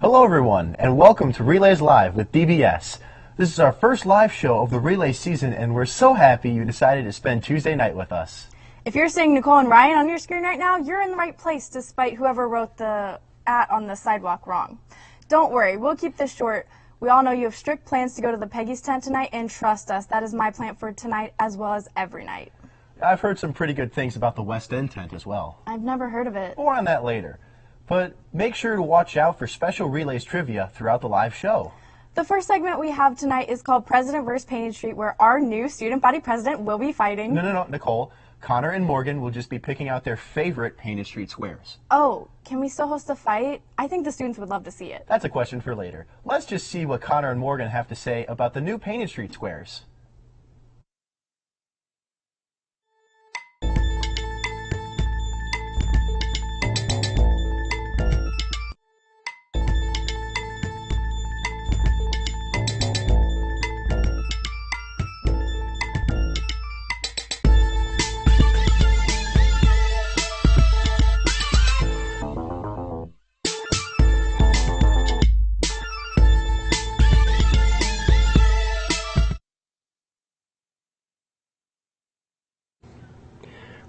Hello everyone, and welcome to Relays Live with DBS. This is our first live show of the Relay season, and we're so happy you decided to spend Tuesday night with us. If you're seeing Nicole and Ryan on your screen right now, you're in the right place despite whoever wrote the @ on the sidewalk wrong. Don't worry, we'll keep this short. We all know you have strict plans to go to the Peggy's tent tonight, and trust us, that is my plan for tonight as well as every night. I've heard some pretty good things about the West End tent as well. I've never heard of it. More on that later. But make sure to watch out for special Relays trivia throughout the live show. The first segment we have tonight is called President vs. Painted Street, where our new student body president will be fighting. No, Nicole. Connor and Morgan will just be picking out their favorite Painted Street squares. Oh, can we still host a fight? I think the students would love to see it. That's a question for later. Let's just see what Connor and Morgan have to say about the new Painted Street squares.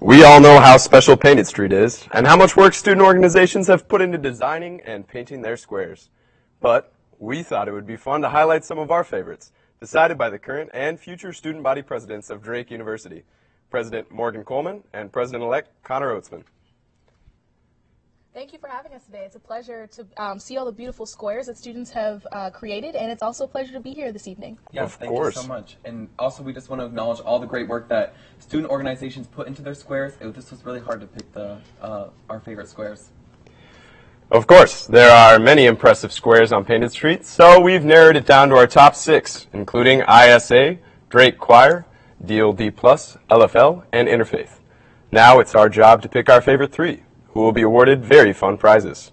We all know how special Painted Street is, and how much work student organizations have put into designing and painting their squares. But we thought it would be fun to highlight some of our favorites, decided by the current and future student body presidents of Drake University, President Morgan Coleman and President-elect Connor Oatsman. Thank you for having us today. It's a pleasure to see all the beautiful squares that students have created, and it's also a pleasure to be here this evening. Yes, thank you so much. And also, we just want to acknowledge all the great work that student organizations put into their squares. This was really hard to pick our favorite squares. Of course, there are many impressive squares on Painted Street, so we've narrowed it down to our top 6, including ISA, Drake Choir, DLD+, LFL, and Interfaith. Now it's our job to pick our favorite 3. Who will be awarded very fun prizes.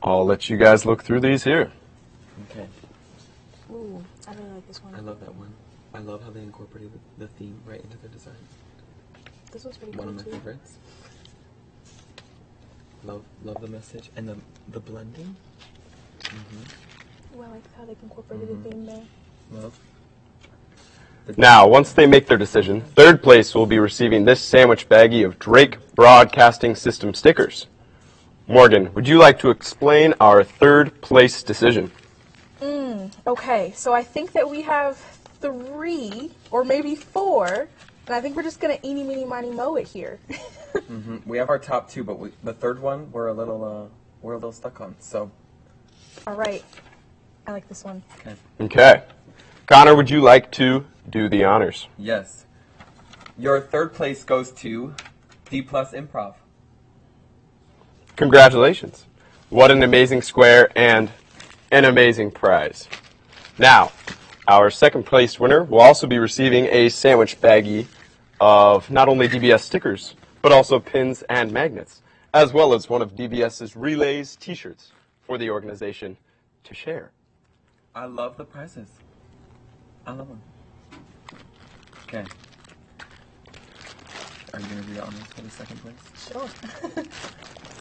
I'll let you guys look through these here. Okay. Ooh, I really like this one. I love that one. I love how they incorporated the theme right into their design. This one's pretty One cool of my too. favorites. Love the message and the blending. Ooh, I like how they incorporated the theme there. Love. Now, once they make their decision, third place will be receiving this sandwich baggie of Drake Broadcasting System stickers. Morgan, would you like to explain our third place decision? Okay, so I think that we have 3 or maybe 4, and I think we're just going to eeny, meeny, miny, moe it here. We have our top 2, but the third one we're a little stuck on. So. All right. I like this one. Okay. Connor, would you like to do the honors? Yes. Your third place goes to D Plus Improv. Congratulations. What an amazing square and an amazing prize. Now, our second place winner will also be receiving a sandwich baggie of not only DBS stickers, but also pins and magnets, as well as one of DBS's Relays t-shirts for the organization to share. I love the prizes. I love them. Okay. Are you going to do the honors for the second place? Sure.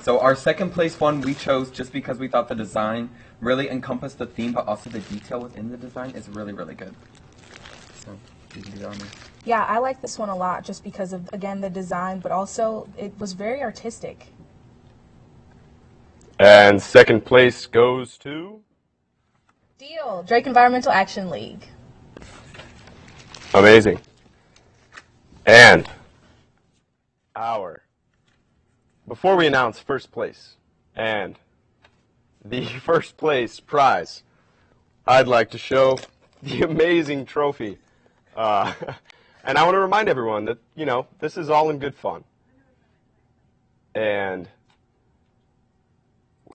So our second place one we chose just because we thought the design really encompassed the theme, but also the detail within the design is really, really good. So you can do the honors. Yeah, I like this one a lot just because of, again, the design, but also it was very artistic. And second place goes to... Deal. Drake Environmental Action League. Amazing. And before we announce first place and the first place prize, I'd like to show the amazing trophy. And I want to remind everyone that, this is all in good fun. And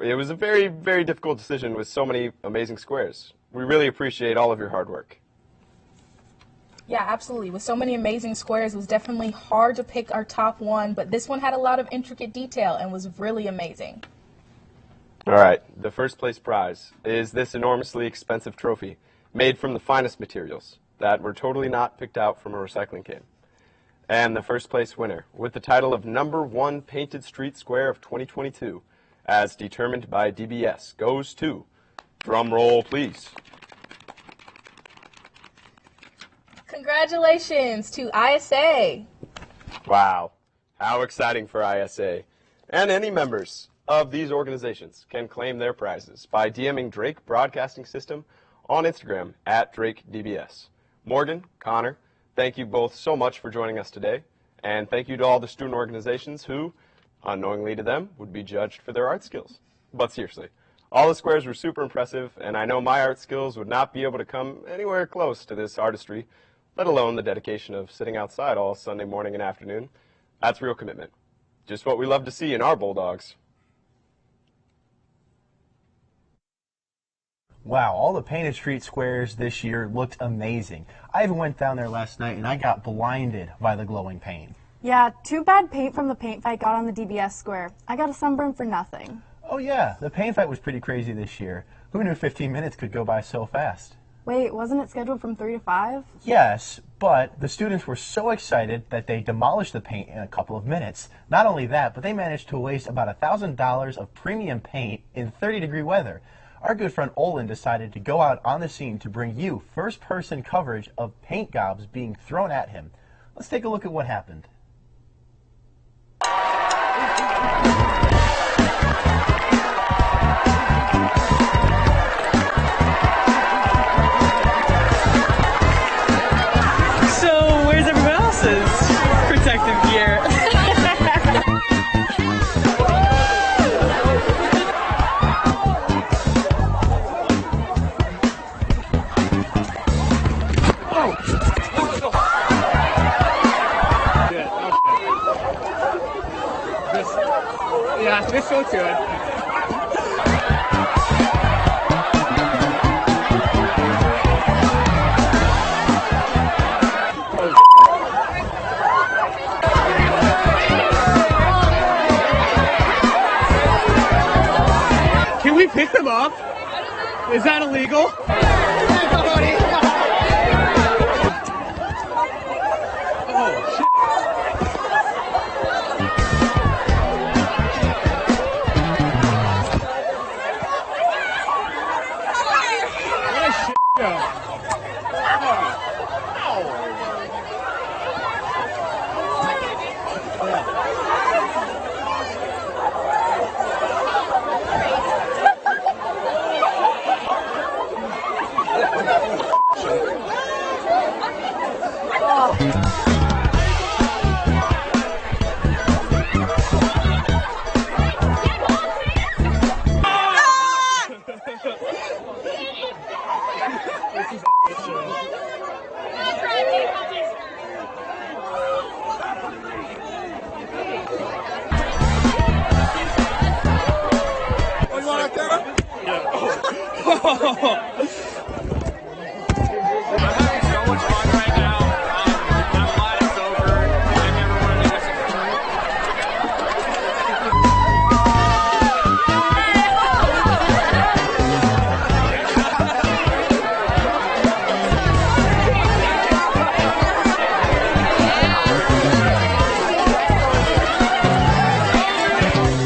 it was a very, very difficult decision with so many amazing squares. We really appreciate all of your hard work. Yeah, absolutely. With so many amazing squares, it was definitely hard to pick our top one, but this one had a lot of intricate detail and was really amazing. All right, the first place prize is this enormously expensive trophy made from the finest materials that were totally not picked out from a recycling can. And the first place winner, with the title of #1 Painted Street Square of 2022, as determined by DBS, goes to, drum roll please. Congratulations to ISA. Wow, how exciting for ISA. And any members of these organizations can claim their prizes by DMing Drake Broadcasting System on Instagram at DrakeDBS. Morgan, Connor, thank you both so much for joining us today. And thank you to all the student organizations who, unknowingly to them, would be judged for their art skills. But seriously, all the squares were super impressive, and I know my art skills would not be able to come anywhere close to this artistry, let alone the dedication of sitting outside all Sunday morning and afternoon. That's real commitment. Just what we love to see in our Bulldogs. Wow, all the painted street squares this year looked amazing. I even went down there last night and I got blinded by the glowing paint. Yeah, too bad paint from the paint fight got on the DBS square. I got a sunburn for nothing. Oh yeah, the paint fight was pretty crazy this year. Who knew 15 minutes could go by so fast? Wait, wasn't it scheduled from 3 to 5? Yes, but the students were so excited that they demolished the paint in a couple of minutes. Not only that, but they managed to waste about $1,000 of premium paint in 30-degree weather. Our good friend Olin decided to go out on the scene to bring you first-person coverage of paint gobs being thrown at him. Let's take a look at what happened. So, where's everyone else's protective gear? Yeah, this feels good. Can we pick them up? Is that illegal? Oh, shit.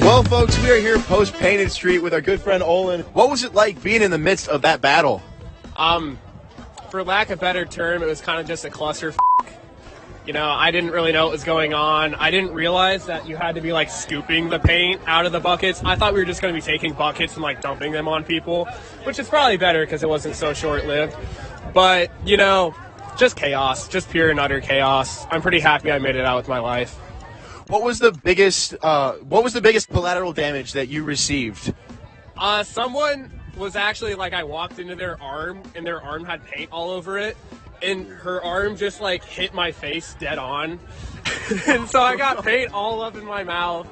Well, folks, we are here post-Painted Street with our good friend Olin. What was it like being in the midst of that battle? For lack of a better term, it was kind of just a cluster. You know, I didn't really know what was going on. I didn't realize that you had to be, like, scooping the paint out of the buckets. I thought we were just going to be taking buckets and, like, dumping them on people, which is probably better because it wasn't so short-lived. But, you know, just chaos, just pure and utter chaos. I'm pretty happy I made it out with my life. What was the biggest collateral damage that you received? Someone was actually, like, I walked into their arm, and their arm had paint all over it, and her arm just, like, hit my face dead on. And so I got paint all up in my mouth.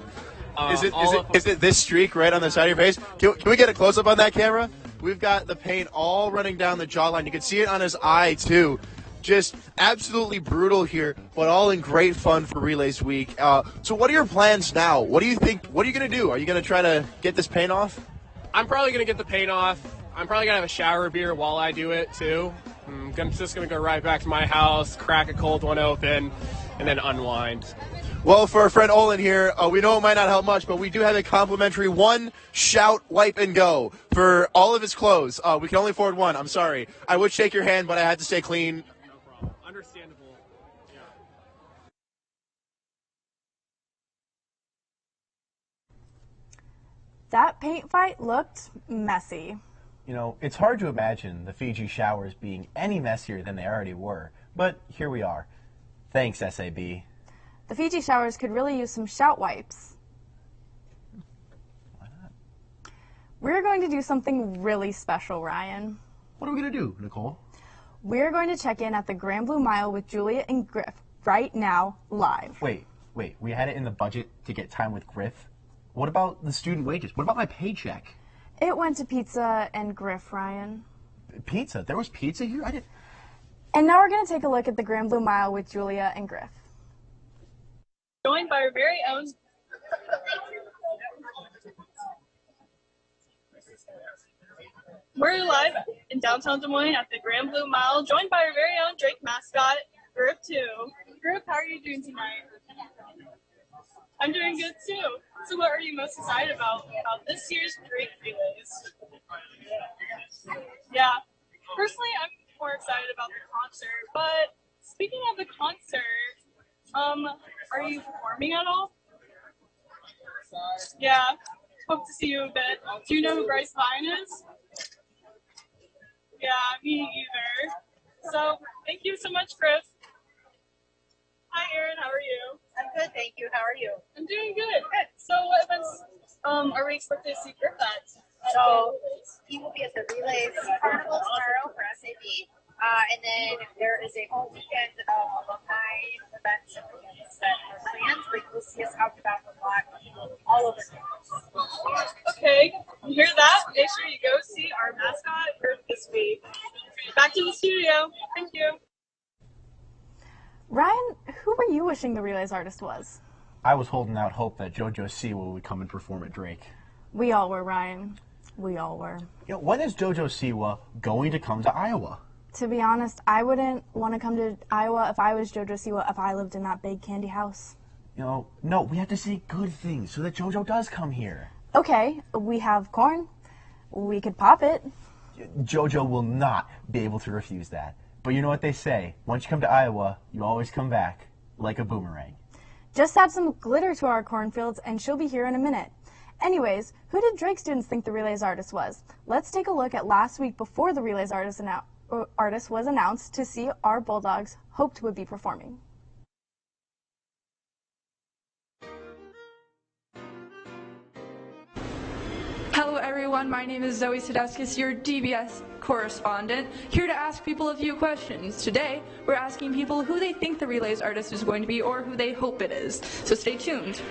Is it this streak right on the side of your face? Can we get a close-up on that camera? We've got the paint all running down the jawline. You can see it on his eye, too. Just absolutely brutal here, but all in great fun for Relays Week. So what are your plans now? What do you think? What are you going to do? Are you going to try to get this paint off? I'm probably going to get the paint off. I'm probably going to have a shower beer while I do it, too. I'm just going to go right back to my house, crack a cold one open, and then unwind. Well, for our friend Olin here, we know it might not help much, but we do have a complimentary one shout, wipe, and go for all of his clothes. We can only afford one. I'm sorry. I would shake your hand, but I had to stay clean. No problem. Understandable. Yeah. That paint fight looked messy. You know, it's hard to imagine the Fiji showers being any messier than they already were, but here we are. Thanks, SAB. The Fiji showers could really use some shout wipes. Why not? We're going to do something really special, Ryan. What are we going to do, Nicole? We're going to check in at the Grand Blue Mile with Julia and Griff right now, live. Wait. We had it in the budget to get time with Griff. What about the student wages? What about my paycheck? It went to pizza and Griff, Ryan. Pizza? There was pizza here? I didn't... And now we're going to take a look at the Grand Blue Mile with Julia and Griff. Joined by our very own We're live in downtown Des Moines at the Grand Blue Mile, joined by our very own Drake mascot, Griff II. Griff, how are you doing tonight? I'm doing good too. So what are you most excited about this year's Drake relays? Yeah, personally I'm more excited about the concert, but speaking of the concert, are you performing at all? Yeah, hope to see you a bit. Do you know who Bryce Vine is? Yeah, me either. So, thank you so much, Griff. Hi, Erin. How are you? I'm good, thank you. How are you? I'm doing good. Good. So, what events are we expected to see Griff at? So, he will be at the Relays Carnival tomorrow for SAB. And then there is a whole weekend of alumni events and weekends that are planned where you will see us out and about a lot all over campus. Okay, you hear that? Make sure you go see our mascot Griff this week. Back to the studio. Thank you. Ryan, who were you wishing the Relays artist was? I was holding out hope that JoJo Siwa would come and perform at Drake. We all were, Ryan. We all were. You know, when is JoJo Siwa going to come to Iowa? To be honest, I wouldn't want to come to Iowa if I was JoJo Siwa if I lived in that big candy house. You know, no, we have to say good things so that JoJo does come here. Okay, we have corn. We could pop it. JoJo will not be able to refuse that. But you know what they say, once you come to Iowa, you always come back like a boomerang. Just add some glitter to our cornfields and she'll be here in a minute. Anyways, who did Drake students think the Relays artist was? Let's take a look at last week before the Relays artist was announced to see our Bulldogs hoped would be performing. Hello everyone, my name is Zoe Sadeskis, your DBS correspondent, here to ask people a few questions. Today, we're asking people who they think the Relays artist is going to be or who they hope it is. So stay tuned.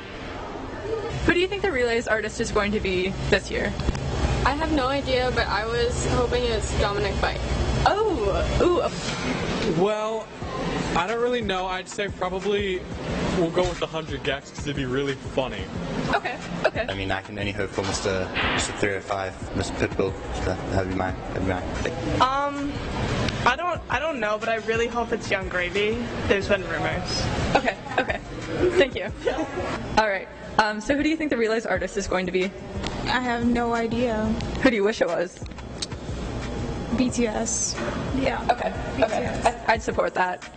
Who do you think the Relays artist is going to be this year? I have no idea, but I was hoping it's Dominic Fike. Oh, ooh. Well, I don't really know. I'd say probably we'll go with the 100 Gex because it'd be really funny. Okay. I mean, I can only hope for Mr. 305, Mr. Pitbull. That'd be my pick. I don't know, but I really hope it's Young Gravy. There's been rumors. Okay. Thank you. All right. So who do you think the Relays artist is going to be? I have no idea. Who do you wish it was? BTS. Yeah. Okay. I'd support that.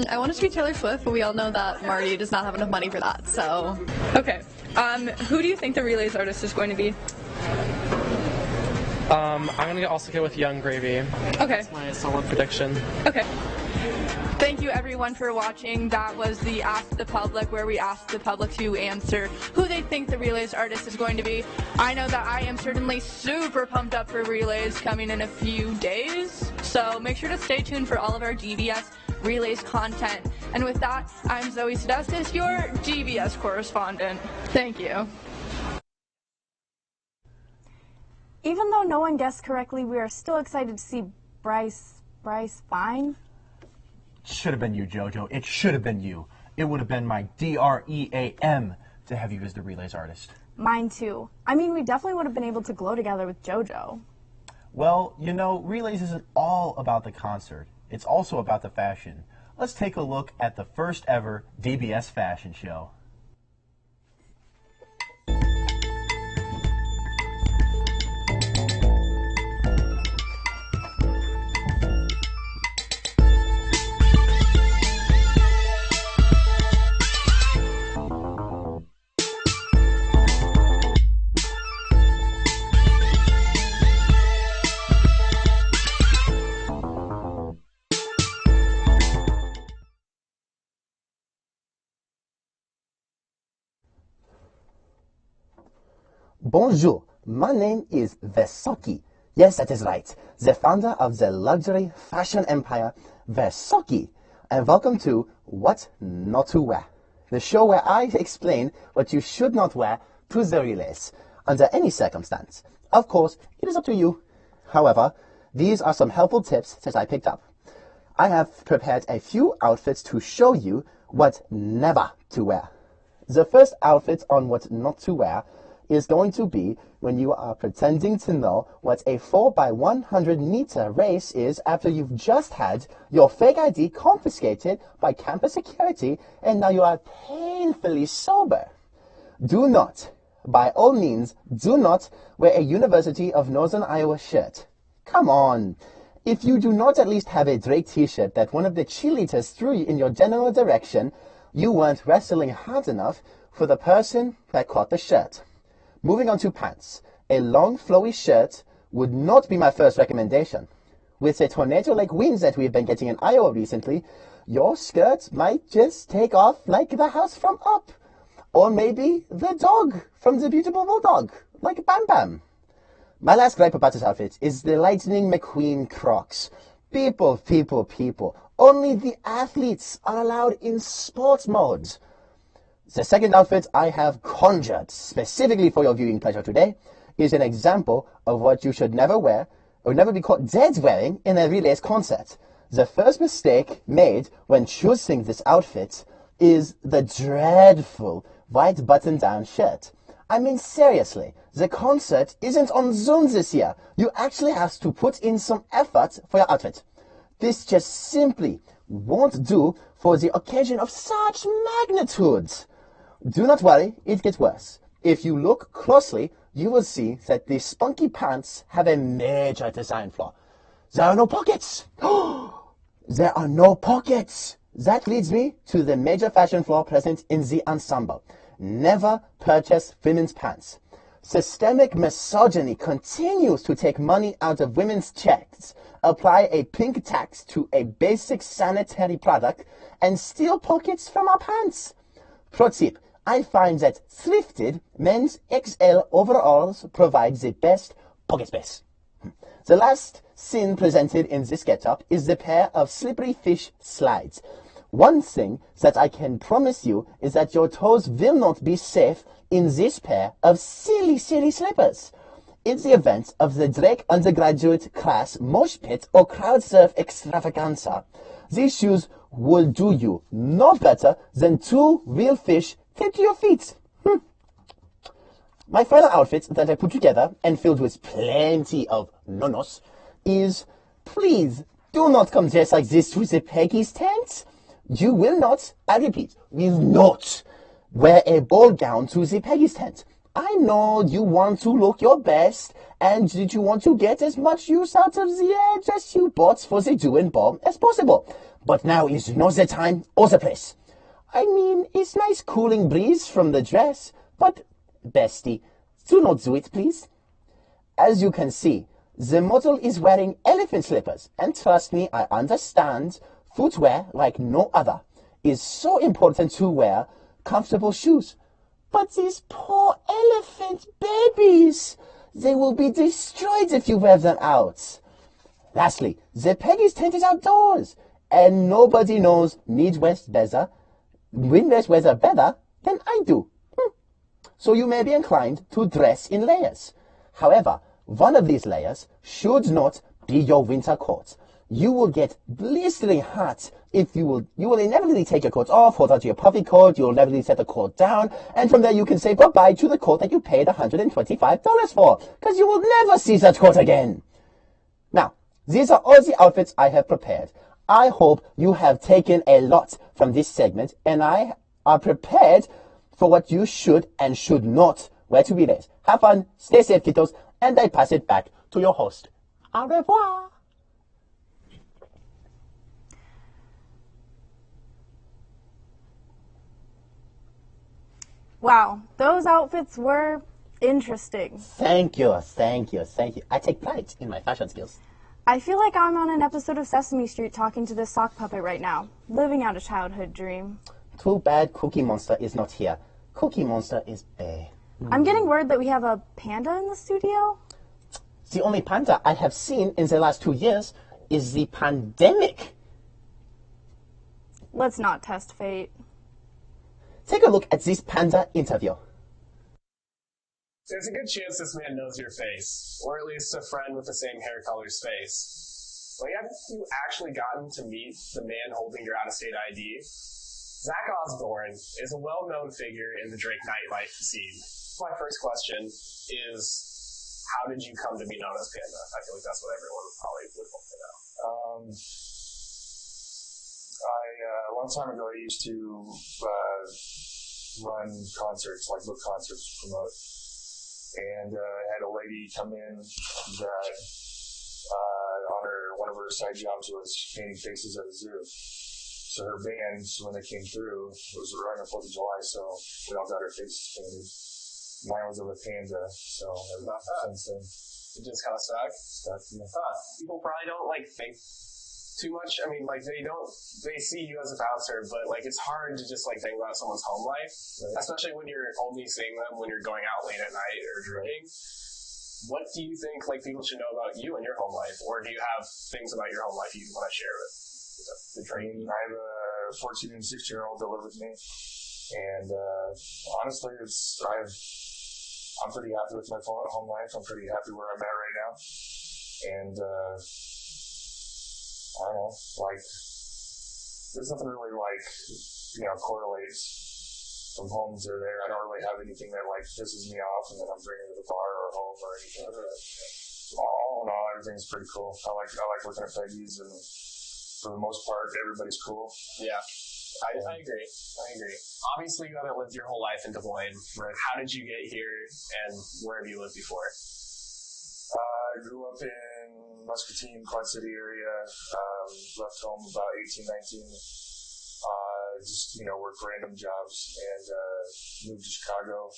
I want it to be Taylor Swift, but we all know that Marty does not have enough money for that, so. Okay. Who do you think the Relays artist is going to be? I'm gonna also go with Young Gravy. Okay. That's my solid prediction. Okay. Thank you everyone for watching. That was the Ask the Public, where we asked the public to answer who they think the Relays artist is going to be. I know that I am certainly super pumped up for Relays coming in a few days, so make sure to stay tuned for all of our GBS Relays content. And with that, I'm Zoe Sadeskis, your GBS correspondent. Thank you. Even though no one guessed correctly, we are still excited to see Bryce Vine. Should have been you, JoJo. It should have been you. It would have been my DREAM to have you as the Relays artist. Mine too. I mean, we definitely would have been able to glow together with JoJo. Well, you know, Relays isn't all about the concert. It's also about the fashion. Let's take a look at the first ever DBS fashion show. Bonjour, my name is Versace. Yes, that is right. The founder of the luxury fashion empire, Versace. And welcome to What Not to Wear, the show where I explain what you should not wear to the relays, under any circumstance. Of course, it is up to you. However, these are some helpful tips that I picked up. I have prepared a few outfits to show you what never to wear. The first outfit on what not to wear is going to be when you are pretending to know what a 4x100 meter race is after you've just had your fake ID confiscated by campus security and now you are painfully sober. Do not, by all means, do not wear a University of Northern Iowa shirt. Come on. If you do not at least have a Drake t-shirt that one of the cheerleaders threw in your general direction, you weren't wrestling hard enough for the person that caught the shirt. Moving on to pants. A long, flowy shirt would not be my first recommendation. With the tornado-like winds that we've been getting in Iowa recently, your skirt might just take off like the house from Up. Or maybe the dog from the Beautiful Bulldog, like Bam Bam. My last gripe about this outfit is the Lightning McQueen Crocs. People. Only the athletes are allowed in sports mode. The second outfit I have conjured specifically for your viewing pleasure today is an example of what you should never wear or never be caught dead wearing in a relays concert. The first mistake made when choosing this outfit is the dreadful white button-down shirt. I mean, seriously, the concert isn't on Zoom this year. You actually have to put in some effort for your outfit. This just simply won't do for the occasion of such magnitudes. Do not worry, it gets worse. If you look closely, you will see that the spunky pants have a major design flaw. There are no pockets. There are no pockets. That leads me to the major fashion flaw present in the ensemble. Never purchase women's pants. Systemic misogyny continues to take money out of women's checks, apply a pink tax to a basic sanitary product, and steal pockets from our pants. Pro tip. I find that thrifted men's XL overalls provide the best pocket space. The last sin presented in this getup is the pair of slippery fish slides. One thing that I can promise you is that your toes will not be safe in this pair of silly slippers. In the event of the Drake undergraduate class mosh pit or crowd surf extravaganza, these shoes will do you no better than two real fish taped to your feet. My final outfit that I put together and filled with plenty of nonos is, please do not come dressed like this to the Peggy's tent. You will not, I repeat, will not wear a ball gown to the Peggy's tent. I know you want to look your best and that you want to get as much use out of the dress you bought for the doing ball as possible. But now is not the time or the place. I mean, it's nice cooling breeze from the dress, but, bestie, do not do it, please. As you can see, the model is wearing elephant slippers, and trust me, I understand, footwear, like no other, is so important to wear comfortable shoes. But these poor elephant babies, they will be destroyed if you wear them out. Lastly, the Peggy's tent is outdoors, and nobody knows Midwest weather better than I do. So you may be inclined to dress in layers. However, one of these layers should not be your winter coat. You will get blistering hot if you will inevitably take your coat off, hold onto your puffy coat, you'll inevitably set the coat down, and from there you can say bye-bye to the coat that you paid $125 for, because you will never see that coat again. Now, these are all the outfits I have prepared. I hope you have taken a lot from this segment, and I are prepared for what you should and should not wear to relays. Have fun, stay safe, kiddos, and I pass it back to your host. Au revoir. Wow, those outfits were interesting. Thank you. I take pride in my fashion skills. I feel like I'm on an episode of Sesame Street talking to this sock puppet right now, living out a childhood dream. Too bad Cookie Monster is not here. Cookie Monster is bae. I'm getting word that we have a panda in the studio. The only panda I have seen in the last 2 years is the pandemic. Let's not test fate. Take a look at this Panda interview. There's a good chance this man knows your face, or at least a friend with the same hair color's face. Like, have you actually gotten to meet the man holding your out-of-state ID? Zach Osborne is a well-known figure in the Drake nightlife scene. My first question is, how did you come to be known as Panda? I feel like that's what everyone probably would want to know. A long time ago, I used to run concerts, like book concerts to promote. And I had a lady come in that one of her side jobs was painting faces at a zoo. So her band, when they came through, was right on 4th of July, so we all got our faces painted. Mine was of a panda, so ever since then. It just kind of stuck? People probably don't, think too much. I mean, they see you as a bouncer, but, it's hard to just, think about someone's home life, right. Especially when you're only seeing them when you're going out late at night or drinking. What do you think, people should know about you and your home life? Or do you have things about your home life you want to share with the drinking? I have a 14 and 16-year-old that live with me, and honestly, I'm pretty happy with my home life. I'm pretty happy where I'm at right now. And, I don't know, there's nothing really, correlates from home to there. I don't really have anything that, pisses me off and that I'm bringing to the bar or home or anything like that. All in all, everything's pretty cool. I like working at Peggy's, and for the most part, everybody's cool. Yeah. I agree. Obviously, you haven't lived your whole life in Des Moines. Right. How did you get here, and where have you lived before? I grew up in Muscatine, Quad City area. Left home about 18, 19. Just, worked random jobs and moved to Chicago.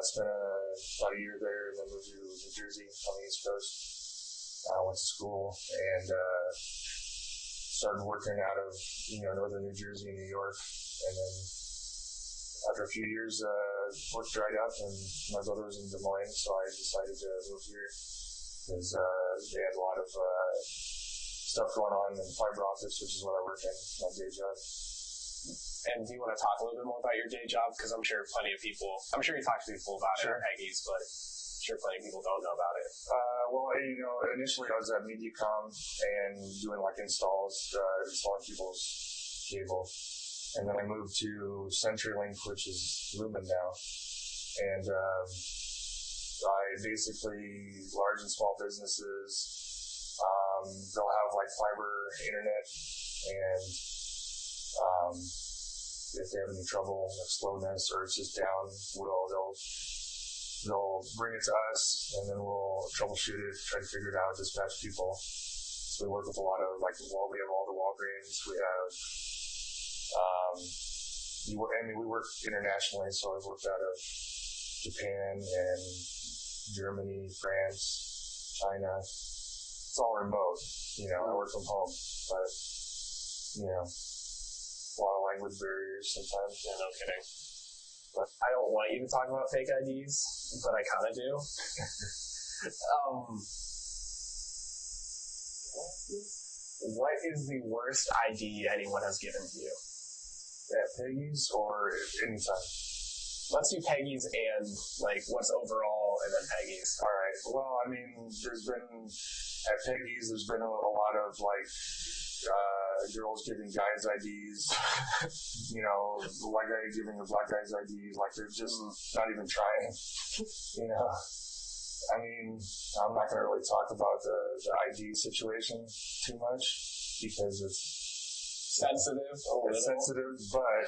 Spent about a year there and then moved to New Jersey on the East Coast. Went to school and started working out of, northern New Jersey and New York. And then after a few years, work dried up and my brother was in Des Moines, so I decided to move here because they had a lot of stuff going on in fiber optics, which is what I work in, my day job. And do you want to talk a little bit more about your day job? Because I'm sure you talk to people about it at Peggy's, but I'm sure plenty of people don't know about it. Initially I was at MediaCom and doing installs, installing people's cable. And then I moved to CenturyLink, which is Lumen now. And I basically, large and small businesses, they'll have fiber internet, and if they have any trouble, slowness, or it's just down, they'll bring it to us, and then we'll troubleshoot it, try to figure it out, dispatch people. So we work with a lot of, we have all the Walgreens, we have, we work internationally, so I've worked out of Japan and Germany, France, China. It's all remote, I work from home, but, a lot of language barriers sometimes. Yeah, no kidding. But I don't want you to talk about fake IDs, but I kind of do. What is the worst ID anyone has given to you? At Peggy's or anytime? Let's do Peggy's and, what's overall, and then Peggy's. All right. Well, at Peggy's, there's been a lot of, girls giving guys IDs, the white guy giving the black guy's IDs, they're just not even trying, I'm not going to really talk about the ID situation too much because it's sensitive, but,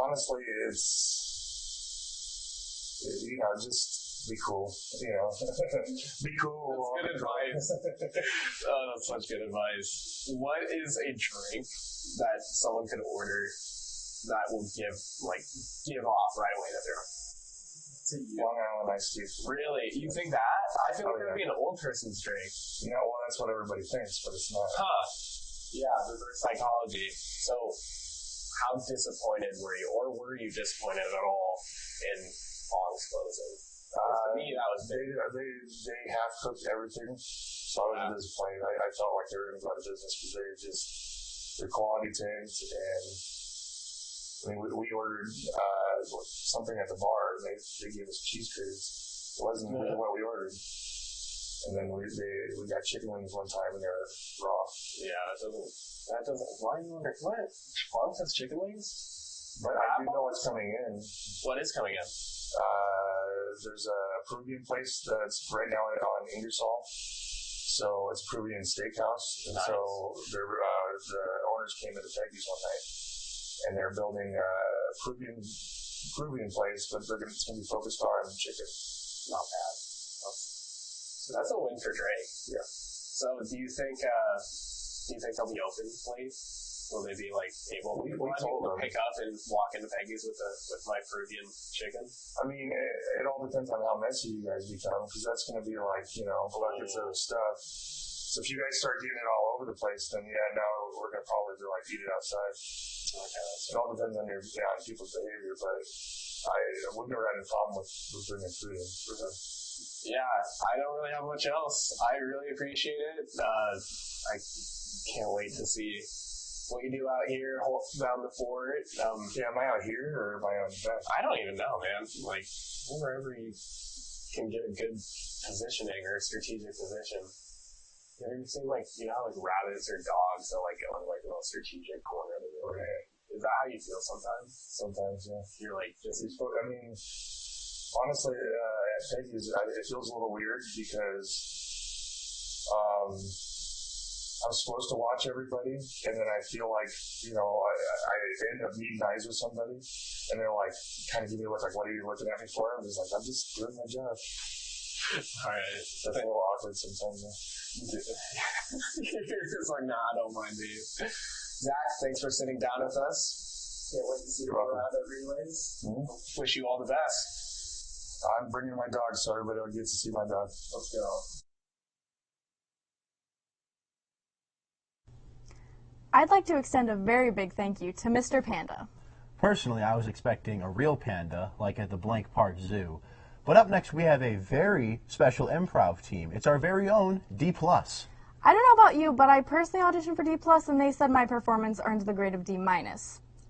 honestly, it's, just be cool, be cool. That's good advice. That's such good advice. What is a drink that someone could order that will give off right away that they're to you? Long Island iced tea. Really? You think that? I feel like that would be an old person's drink. That's what everybody thinks, but it's not. Huh. Yeah, reverse psychology. So, how disappointed were you, or were you disappointed at all in Bong's closing? For me, that was big. They half cooked everything, so I was disappointed. I felt like they were going to go out of business because their quality tanked, and I mean we ordered something at the bar, and they gave us cheese curds. It wasn't really what we ordered. And then we got chicken wings one time, and they were raw. Yeah, that doesn't. Why are you wondering what? Bong has chicken wings? But I do know what's coming in. What is coming in? There's a Peruvian place that's right now on Ingersoll. So it's Peruvian steakhouse. And so the owners came into Peggy's one night, and they're building a Peruvian place, but it's going to be focused on chicken. Not bad. So that's a win for Drake. Yeah. So do you think they'll be open late? Will they be able to pick up and walk into Peggy's with my Peruvian chicken? I mean, it all depends on how messy you guys become, because that's going to be buckets of stuff. So if you guys start getting it all over the place, then now we're going to probably eat it outside. Okay. It all depends on on people's behavior, but we've never had a problem with bringing food in. Yeah, I don't really have much else. I really appreciate it. I can't wait to see what you do out here down the fort. Am I out here or am I on the back? I don't even know, man. Wherever you can get a good positioning or strategic position. You ever seen rabbits or dogs that go in the most strategic corner of the room? Is that how you feel sometimes? Sometimes, yeah. You're I mean, honestly, at Peggy's, it feels a little weird because I'm supposed to watch everybody, and then I feel like, I end up meeting eyes with somebody, and they're kind of give me a look what are you looking at me for? I'm just I'm just doing my job. Alright. That's a little awkward sometimes. You're just nah, I don't mind, dude. Zach, thanks for sitting down with us. Can't wait to see you around at Relays. Mm-hmm. Wish you all the best. I'm bringing my dog so everybody gets to see my dog. Let's go. I'd like to extend a very big thank you to Mr. Panda. Personally, I was expecting a real panda, like at the Blank Park Zoo. But up next, we have a very special improv team. It's our very own D+. I don't know about you, but I personally auditioned for D+, and they said my performance earned the grade of D-.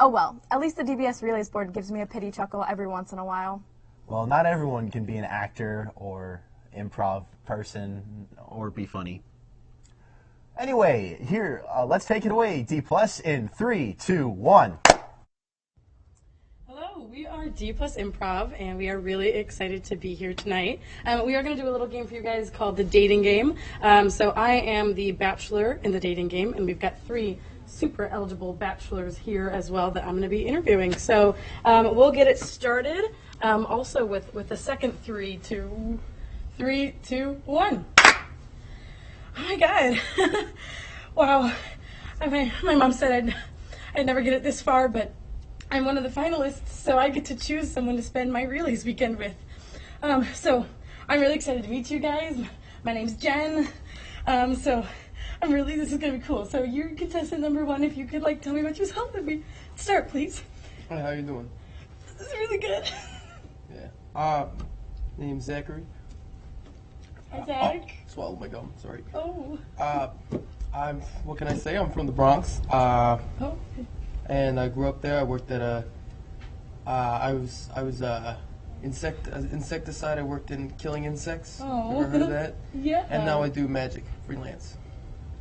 Oh well, at least the DBS Relays board gives me a pity chuckle every once in a while. Well, not everyone can be an actor or improv person or be funny. Anyway, here, let's take it away, D+, in 3, 2, 1. Hello, we are D+ Improv, and we are really excited to be here tonight. We are going to do a little game for you guys called the dating game. So I am the bachelor in the dating game, and we've got 3 super eligible bachelors here as well that I'm going to be interviewing. So we'll get it started. Also with the second 3, 2, 1. Oh my God. Wow. My mom said I'd never get it this far, but I'm one of the finalists, so I get to choose someone to spend my Relays weekend with. So I'm really excited to meet you guys. My name's Jen. So this is going to be cool. So you're contestant number 1. If you could tell me about yourself, let me start, please. Hi, how you doing? This is really good. Yeah. Name's Zachary. Hi, Zach. Swallowed my gum, sorry. Oh. What can I say? I'm from the Bronx. And I grew up there. I worked at I was insecticide. I worked in killing insects. Oh. Ever heard of that? Yeah. And now I do magic, freelance.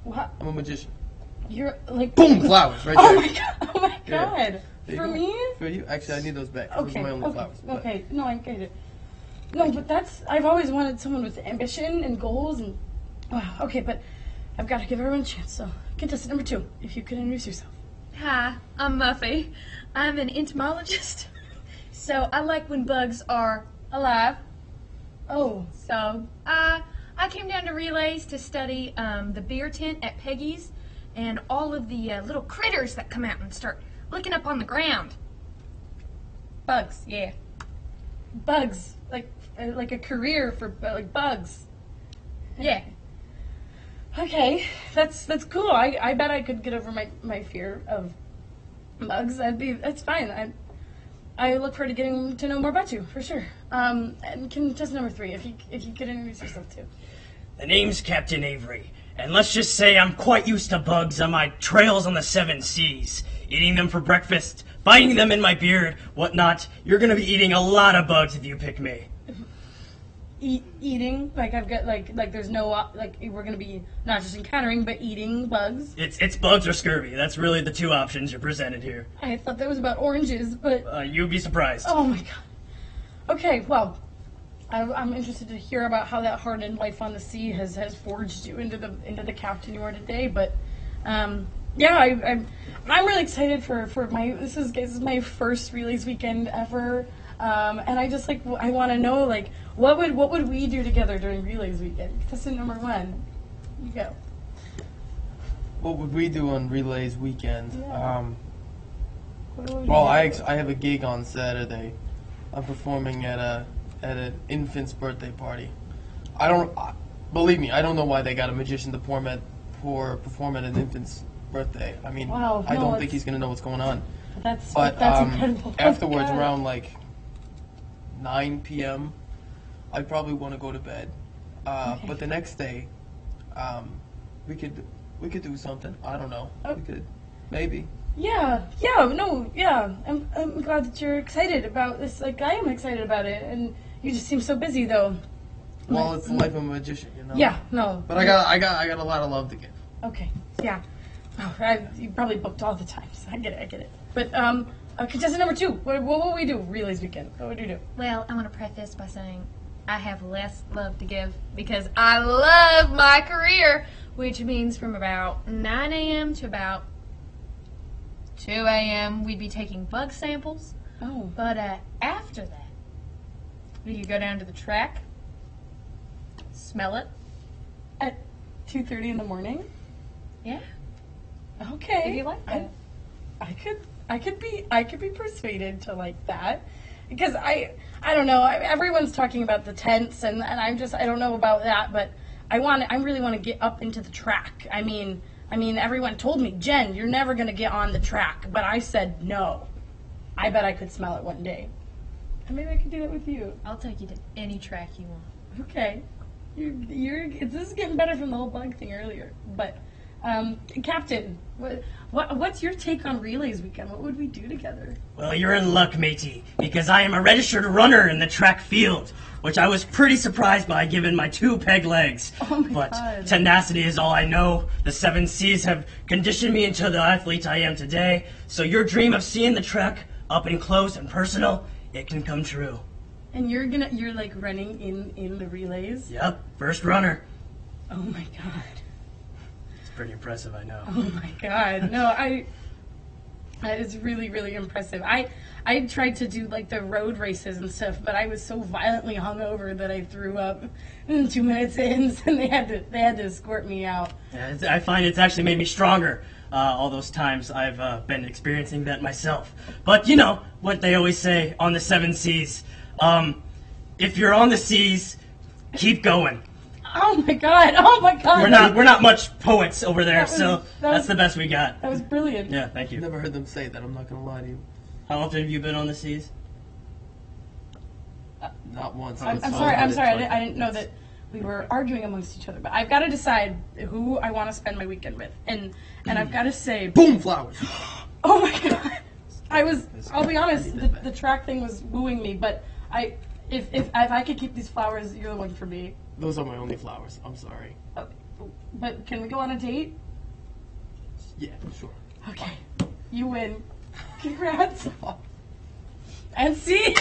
What? I'm a magician. You're boom, flowers right there. Oh my God. Yeah. For me? For you? Actually, I need those back. Okay. Those are my only flowers. But. Okay. No, I get it. No, but I've always wanted someone with ambition and goals and, wow. Okay, but I've got to give everyone a chance. So, contestant number 2, if you could introduce yourself. Hi, I'm Muffy. I'm an entomologist. So I like when bugs are alive. Oh. So I came down to Relays to study the beer tent at Peggy's and all of the little critters that come out and start looking up on the ground. Bugs, yeah. Bugs, like a career for bugs. Yeah. Okay, that's cool. I bet I could get over my fear of Bugs, that's fine. I look forward to getting to know more about you, for sure. And contestant number 3, if you could introduce yourself too. The name's Captain Avery, and let's just say I'm quite used to bugs on my trails on the 7 seas. Eating them for breakfast, biting them in my beard, whatnot. You're gonna be eating a lot of bugs if you pick me. Eating? Like I've got like there's no like we're gonna be not just encountering but eating bugs. It's bugs or scurvy. That's really the 2 options you're presented here. I thought that was about oranges, but You'd be surprised. oh my god. Okay, well, I'm interested to hear about how that hardened life on the sea has forged you into the captain you are today. But yeah, I'm really excited for my this is my first relays weekend ever. And I just I want to know what would we do together during relays weekend? Contestant number 1, you go. What would we do on relays weekend? Yeah. Well, I have a gig on Saturday. I'm performing at an infant's birthday party. Believe me, I don't know why they got a magician to perform at an infant's birthday. I mean, wow, I don't think he's gonna know what's going on. That's incredible. Afterwards, around 9 p.m., I probably want to go to bed. Okay. But the next day, we could do something. I don't know. We could, maybe. Yeah. I'm glad that you're excited about this. I am excited about it, and you just seem so busy though. Well, it's the life of a magician, you know. Yeah, no. But I got a lot of love to give. Okay. Yeah. Oh, you probably booked all the time, so I get it. But contestant number 2, what will we do relays weekend? What would you do? Well, I want to preface by saying I have less love to give because I love my career, which means from about 9 a.m. to about 2 a.m. we'd be taking bug samples. Oh. But after that, we could go down to the track, smell it. At 2:30 in the morning? Yeah. Okay. If you like that. I could be persuaded to like that, because I don't know. Everyone's talking about the tents, and I don't know about that, but I really want to get up into the track. I mean, everyone told me, Jen, you're never gonna get on the track, but I said no. I bet I could smell it one day, and maybe I could do that with you. I'll take you to any track you want. Okay. This is getting better from the whole bug thing earlier, but. Captain, what's your take on relays weekend? What would we do together? Well, you're in luck, matey, because I am a registered runner in the track field, which I was pretty surprised by given my 2 peg legs. Oh my but God. tenacity is all I know. The 7 Seas have conditioned me into the athlete I am today, so your dream of seeing the track up and close and personal, it can come true. And you're running in the relays? Yep, first runner. Oh my God. Pretty impressive, I know. Oh my God. No, that is really, really impressive. I tried to do the road races and stuff, but I was so violently hungover that I threw up 2 minutes in, and they had to escort me out. Yeah, I find it's actually made me stronger. All those times I've been experiencing that myself. But you know what they always say on the 7 Seas. If you're on the seas, keep going. Oh my God! Oh my God! We're not much poets over there, that's the best we got. That was brilliant. Yeah, thank you. Never heard them say that. I'm not gonna lie to you. How often have you been on the seas? Not once. I'm sorry. I didn't know that we were arguing amongst each other. But I've got to decide who I want to spend my weekend with, and I've got to say, boom, flowers. Oh my God! I'll be honest. The track thing was wooing me, but if I could keep these flowers, you're the one for me. Those are my only flowers. I'm sorry. But can we go on a date? Yeah, sure. Okay. You win. Congrats. And see?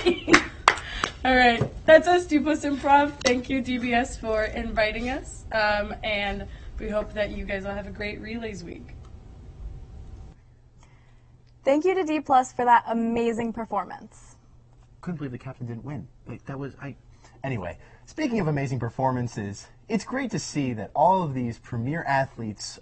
All right. That's us, Plus Improv. Thank you, DBS, for inviting us. And we hope that you guys all have a great Relays week. Thank you to D Plus for that amazing performance. Couldn't believe the captain didn't win. Anyway, speaking of amazing performances, it's great to see that all of these premier athletes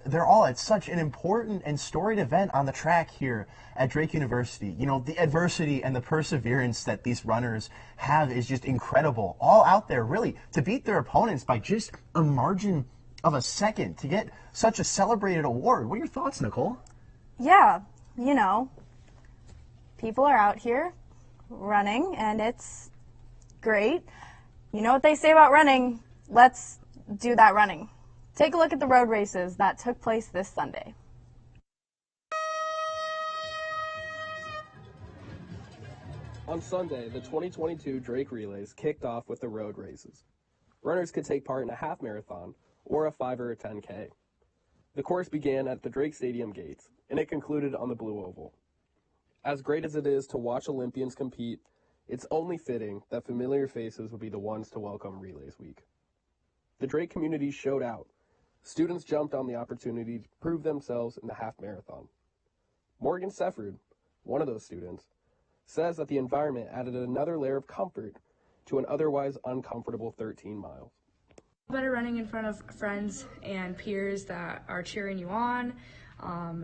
they're all at such an important and storied event on the track here at Drake University. You know, the adversity and the perseverance that these runners have is just incredible. All out there, really, to beat their opponents by just a margin of a second, to get such a celebrated award. What are your thoughts, Nicole? Yeah, you know, people are out here running, and it's great. You know what they say about running? Let's do that running. Take a look at the road races that took place this Sunday. On Sunday, the 2022 Drake Relays kicked off with the road races. Runners could take part in a half marathon or a 5 or a 10K. The course began at the Drake Stadium gates, and it concluded on the Blue Oval. As great as it is to watch Olympians compete, it's only fitting that familiar faces would be the ones to welcome Relays Week. The Drake community showed out. Students jumped on the opportunity to prove themselves in the half marathon. Morgan Sefford, one of those students, says that the environment added another layer of comfort to an otherwise uncomfortable 13 miles. Better running in front of friends and peers that are cheering you on.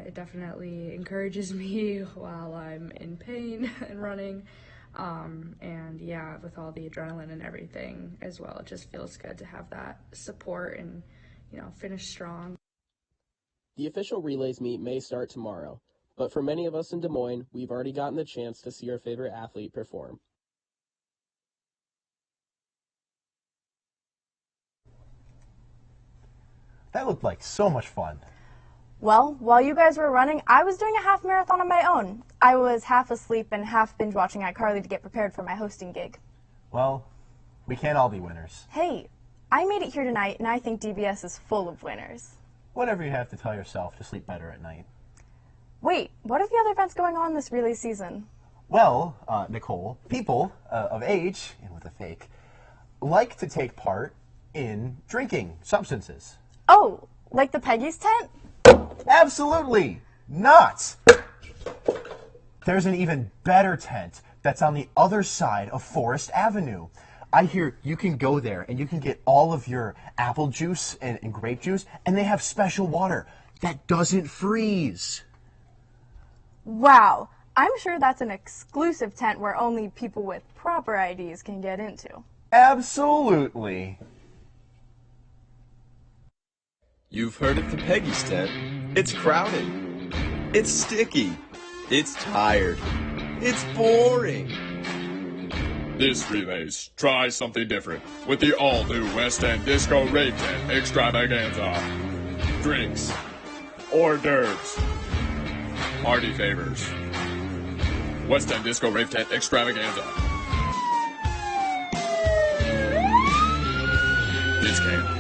It definitely encourages me while I'm in pain and running. And yeah, with all the adrenaline and everything as well, it just feels good to have that support and, you know, finish strong. The official Relays meet may start tomorrow, but for many of us in Des Moines, we've already gotten the chance to see our favorite athlete perform. That looked like so much fun. Well, while you guys were running, I was doing a half marathon on my own. I was half asleep and half binge watching iCarly to get prepared for my hosting gig. Well, we can't all be winners. Hey, I made it here tonight, and I think DBS is full of winners. Whatever you have to tell yourself to sleep better at night. Wait, what are the other events going on this relay season? Well, Nicole, people of age, and with a fake, like to take part in drinking substances. Oh, like the Peggy's tent? Absolutely not! There's an even better tent that's on the other side of Forest Avenue. I hear you can go there and you can get all of your apple juice and grape juice, and they have special water that doesn't freeze. Wow, I'm sure that's an exclusive tent where only people with proper IDs can get into. Absolutely. You've heard of the Peggy's tent. It's crowded. It's sticky. It's tired. It's boring. This Relays, try something different with the all-new West End Disco Rave Tent Extravaganza. Drinks, hors d'oeuvres, party favors. West End Disco Rave Tent Extravaganza. Discount.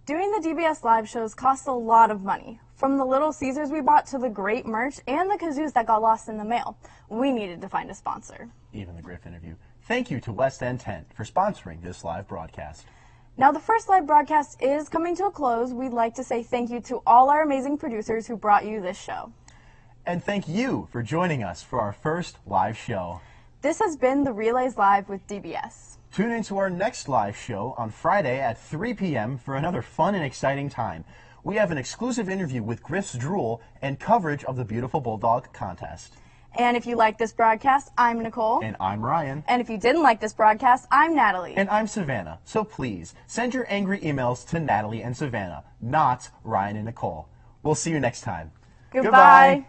Doing the DBS live shows costs a lot of money. From the Little Caesars we bought to the great merch and the kazoos that got lost in the mail. We needed to find a sponsor. Even the Griff Interview. Thank you to West End Tent for sponsoring this live broadcast. Now the first live broadcast is coming to a close. We'd like to say thank you to all our amazing producers who brought you this show. And thank you for joining us for our first live show. This has been the Relays Live with DBS. Tune into our next live show on Friday at 3 p.m. for another fun and exciting time. We have an exclusive interview with Griff's Drool and coverage of the Beautiful Bulldog contest. And if you like this broadcast, I'm Nicole. And I'm Ryan. And if you didn't like this broadcast, I'm Natalie. And I'm Savannah. So please, send your angry emails to Natalie and Savannah, not Ryan and Nicole. We'll see you next time. Goodbye.